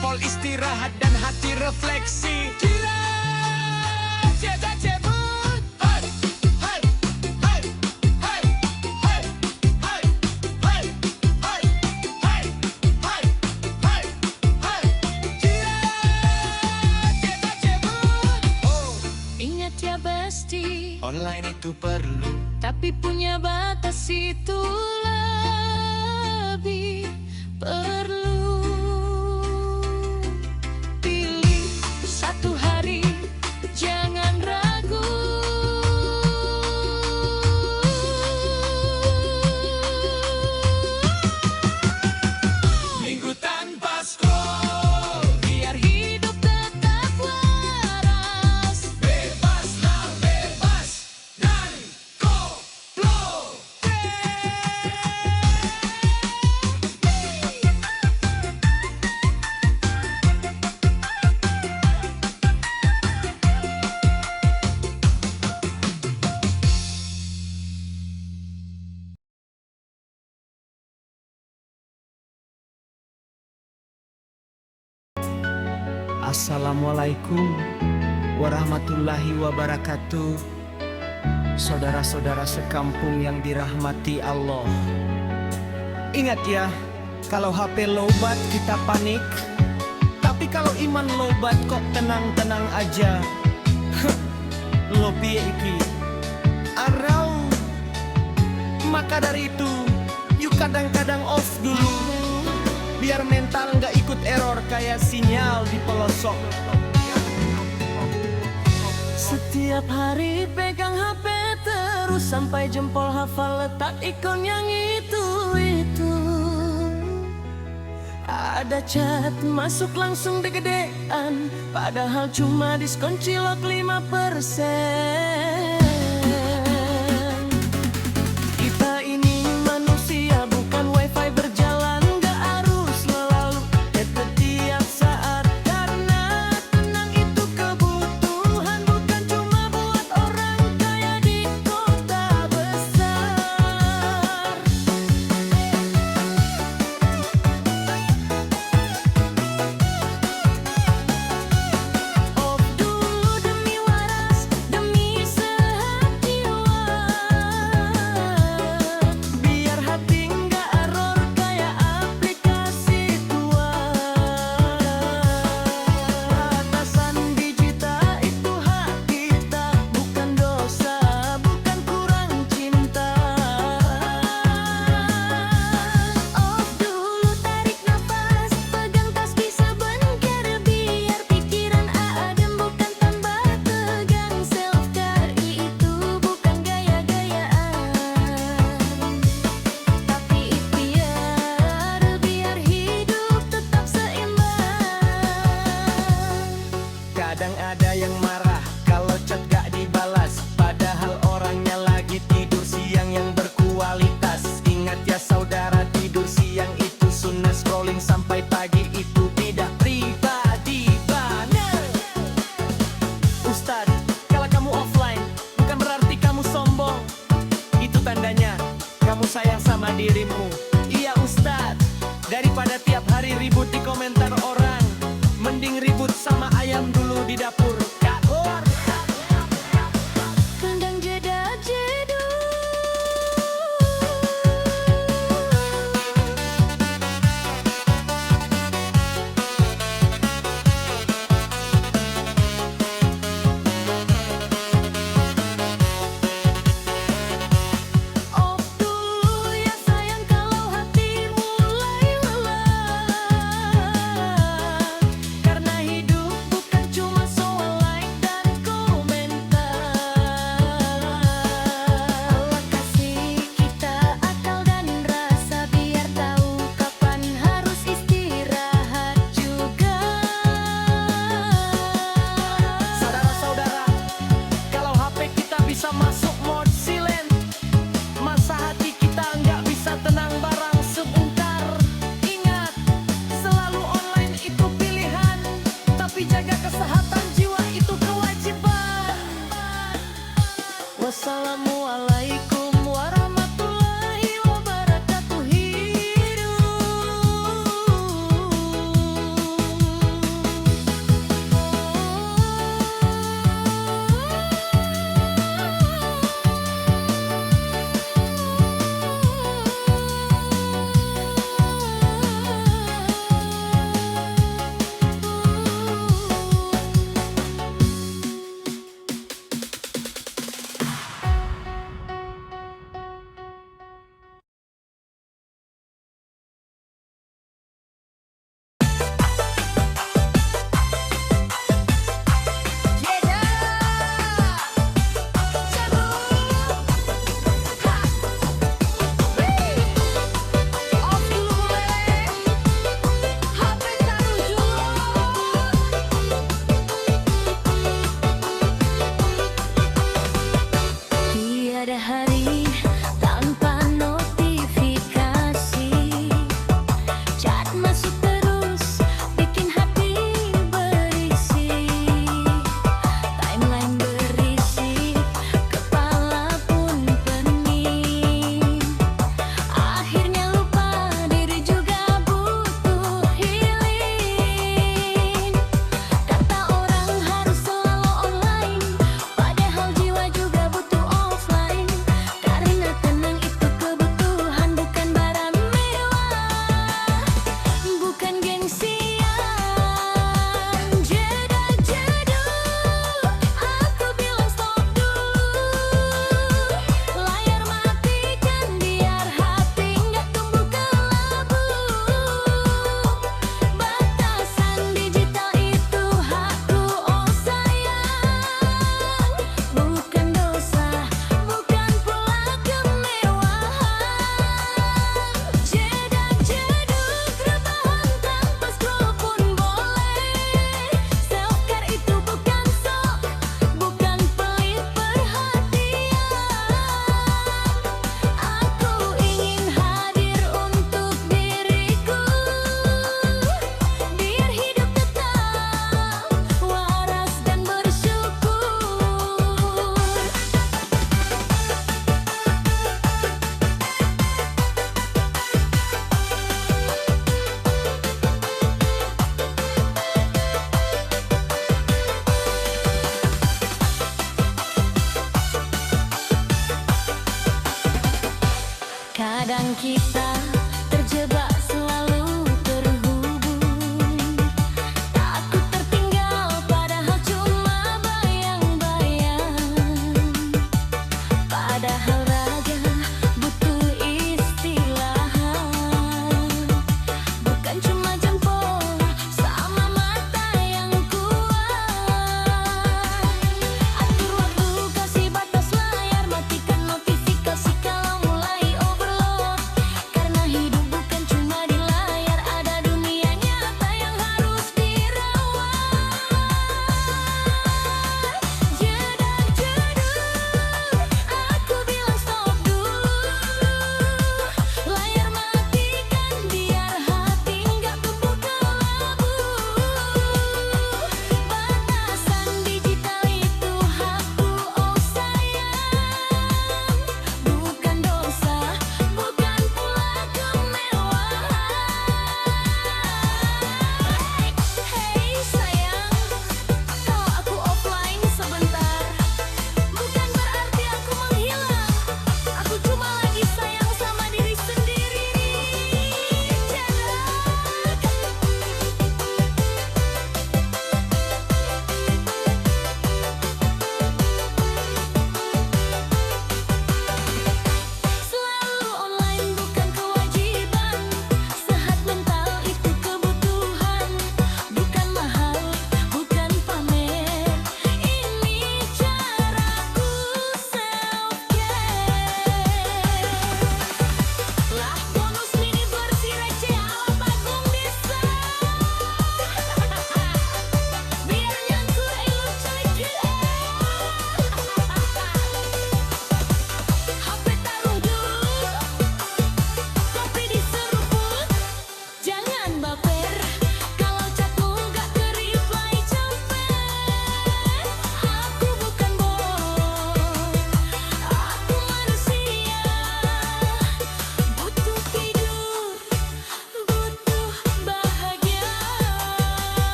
jempol istirahat dan hati refleksi. Gila, tiada cabut. Hai, hai, hai, hai, hai, hai, hai, hai, hai, hai, hai, hai. Gila, tiada cabut. Oh, Ingat ya besti, online itu perlu, tapi punya batas itu lebih perlu. Pilih satu hari, jangan ragu. minggu tanpa scroll. Biar hidup tetap waras. Bebaslah bebas dan koplo. Assalamualaikum warahmatullahi wabarakatuh. Saudara-saudara sekampung yang dirahmati Allah. Ingat ya, kalau HP lobat kita panik, tapi kalau iman lobat kok tenang-tenang aja. Lo piye iki? Arau. Maka dari itu, yuk kadang-kadang off dulu, biar mental nggak ikut error kayak sinyal di pelosok. Setiap hari pegang HP terus sampai jempol hafal letak ikon yang itu. Ada chat masuk langsung degedean, padahal cuma diskon cilok 5%. Kita ini manusia bukan wifi berjalan, gak harus selalu headset tiap saat. Karena tenang itu kebutuhan, bukan cuma buat orang kaya di kota besar. Off dulu demi waras, demi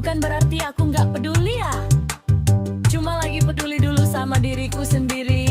bukan berarti aku nggak peduli ya. Cuma lagi peduli dulu sama diriku sendiri.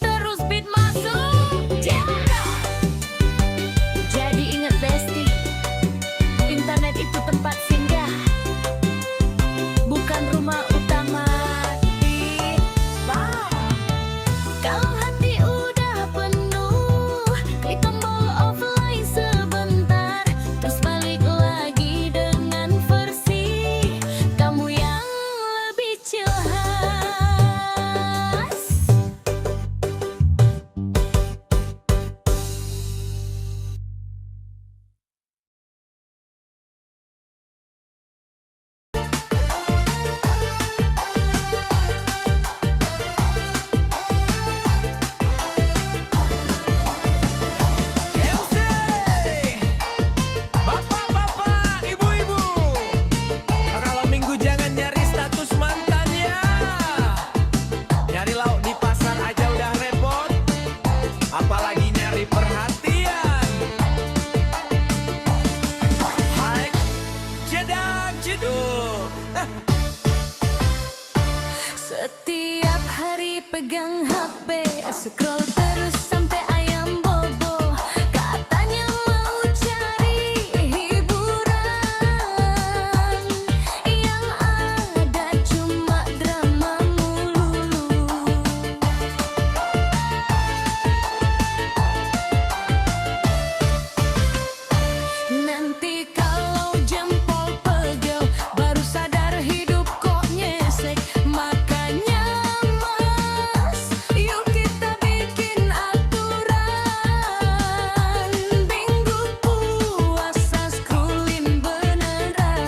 Terus beat masuk, jadi ingat Besti, internet itu tempat singgah, bukan rumah utama. Kalau hati udah penuh, klik tombol offline sebentar, terus balik lagi dengan versi kamu yang lebih jelas. Bapak-bapak, ibu-ibu, kalau minggu jangan nyari status mantannya. Nyari lauk di pasar aja udah repot, apalagi nyari perhatian. Hai, jedak jeduk. Setiap hari pegang HP, scroll terus sampai ayam bobo. Katanya mau cari hiburan, yang ada cuma drama melulu. Nanti kalau jempol pegel, baru sadar hidup kok nyesek. Makanya mas, yuk kita bikin aturan. Minggu puasa scrollin beneran.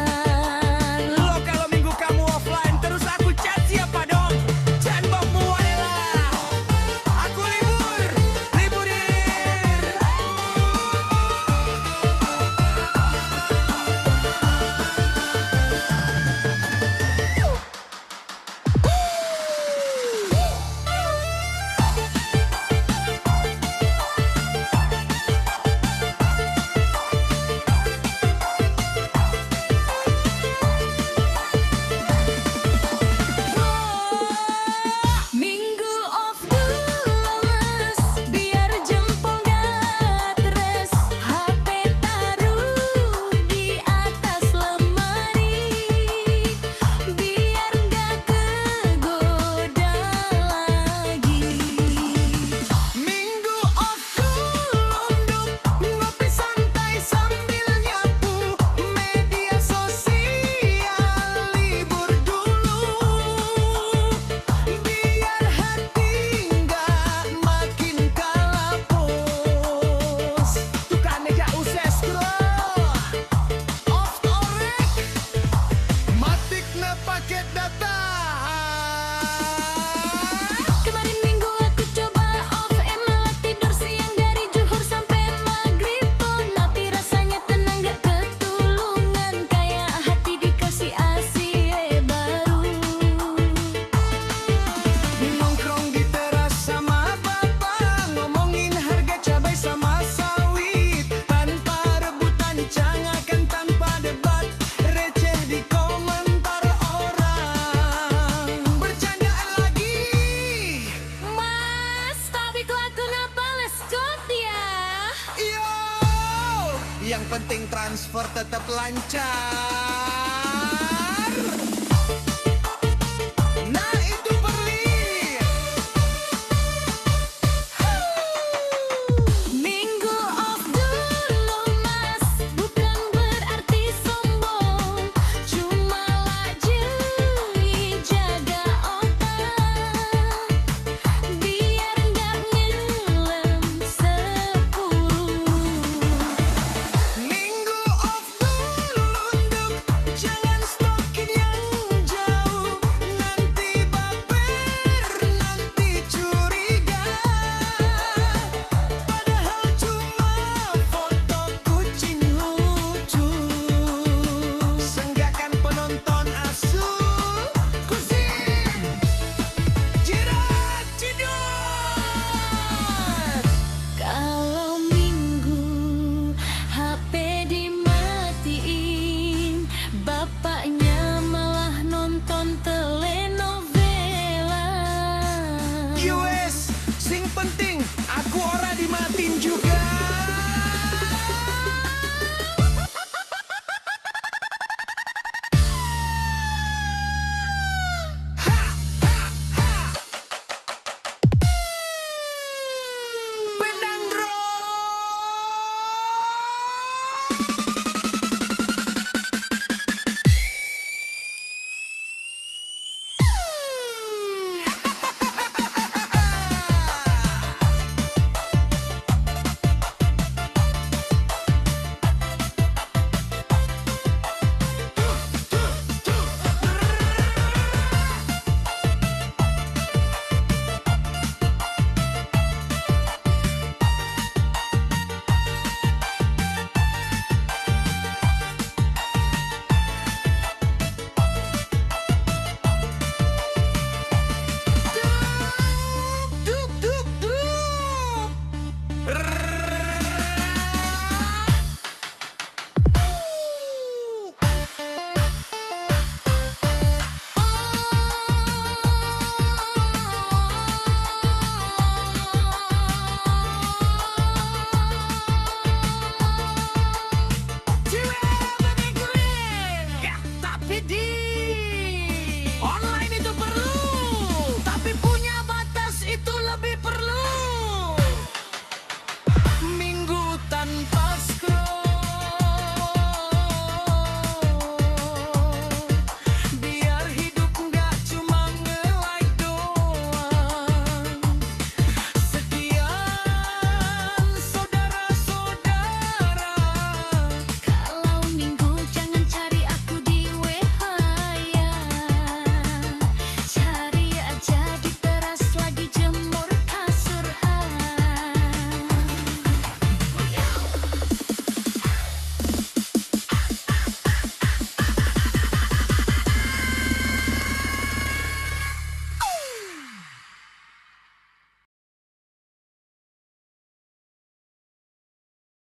Lo kalau minggu kamu offline terus aku chat siapa dong? Jangan bokmu adalah aku libur, liburin. Minggu off dulu mas, biar jempol gak stres. HP taruh di atas lemari, biar gak kegoda lagi. Minggu off dulu, ngopi santai sambil nyapu media sosial, libur dulu, biar hati nggak makin kalapos. Tukang meja usah scroll, off orek, matik na paket data. Kemarin minggu aku coba off, malah tidur siang dari zuhur sampai maghrib pun. Tapi rasanya tenang gak ketulungan, kayak hati dikasih AC baru. Nongkrong di teras sama bapak, ngomongin harga cabai sama sawit, tanpa rebutan, cangakan tanpa debat, receh di komentar orang. Bercandaan lagi, Mas, tapi kelakuan apa leskot ya? yo, yang penting transfer tetap lancar.